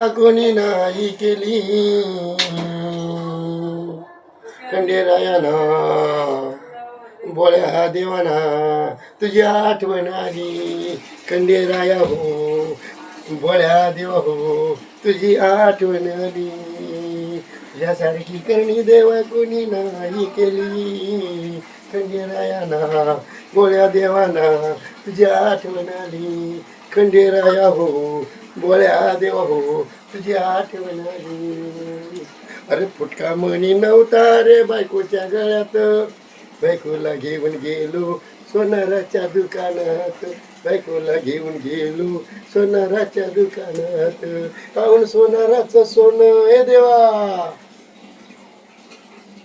कोणी नाही केली खंडेरायाना बोळ्या देवाना तुझी आठवण आली खंडेराया हो बोळ्या देवा हो तुझी आठवण आली तुझ्यासारखी करणी देवा कोणी नाही केली खंडेरायाना बोळ्या देवाना तुझी आठवण आली खंडेराया हो बोळ्या देवा हो तुझी आठवण आली. अरे फुटका मणी नव्हता रे बायकोच्या गळ्यात बायकोला घेऊन गेलो सोनाराच्या दुकानात बायकोला घेऊन गेलो सोनाराच्या दुकानात पाहून सोनाराचं सोनं हे देवा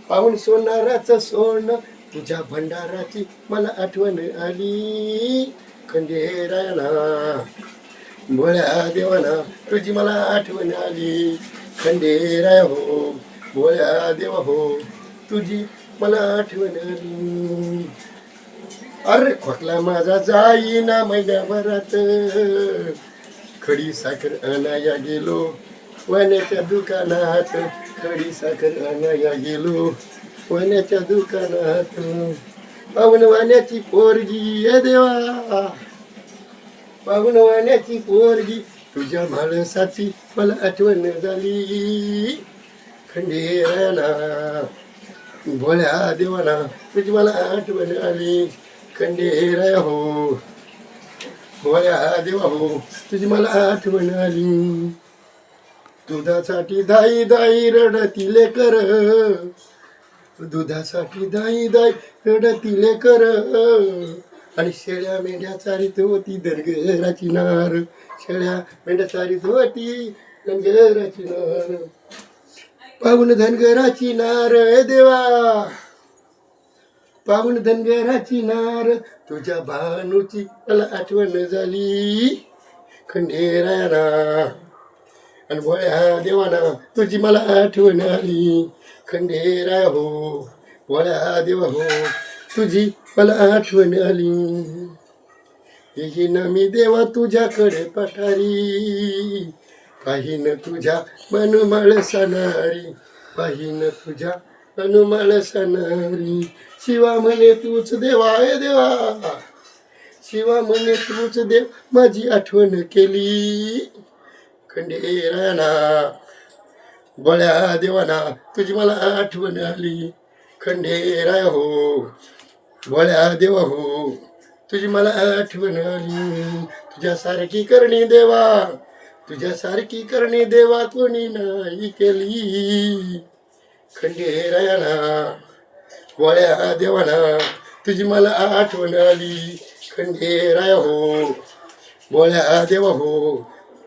पाहून सोनाराचं सोनं तुझ्या भंडाराची मला आठवण आली खंडेरायाला बोळ्या देवाना तुझी मला आठवण आली खंडेराय हो बोळ्या देवा हो तुझी मला आठवण आली. अरे खोकला माझा जाईना महिन्याभरात खडी साखर आणाया गेलो वाण्याच्या दुकानात खडी साखर आणाया गेलो वाण्याच्या दुकानात पाहून वाण्याची पोरगी हे देवा पाहून वाण्याची पोरगी तुझ्या माणसाची मला आठवण झाली खंडेरायाना बोळ्या देवाना तुझी मला आठवण आली खंडेराया हो बोळ्या देवा हो तुझी मला आठवण आली. दुधासाठी दाई दाई रडतिले कर दुधासाठी दाई दाई रडतिले कर आणि शेळ्या मेंढ्या चारीत होती धनगराची नार शेळ्या मेंढ्या चारीत होती धनगराची नार पाहून धनगराची नार हे देवा पाहून धनगराची नार तुझ्या भानूची मला आठवण झाली खंडेरायाना आणि बोळ्या देवाना तुझी मला आठवण आली खंडेराया हो बोळ्या देवा हो तुझी मला आठवण आली. येईन मी देवा तुझ्याकडे पठारी पाहिन तुझ्या मनमाळ सणारी पाहिन तुझ्या मनमाळ सणारी शिवा म्हणे तूच देवा हे देवा शिवा म्हणे तूच देव माझी आठवण केली खंडेरायाना बोळ्या देवाना तुझी मला आठवण आली खंडेराया हो बोळ्या देवा हो तुझी मला आठवण आली. तुझ्यासारखी करणी देवा तुझ्यासारखी करणी देवा कोणी नाही केली खंडेरायाना बोळ्या देवाना तुझी मला आठवण आली खंडेराया हो बोळ्या देवा हो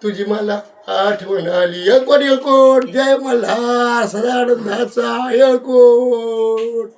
तुझी मला आठवण आली. येळकोट येळकोट जय मल्हार सदा आनंदाचा येळकोट.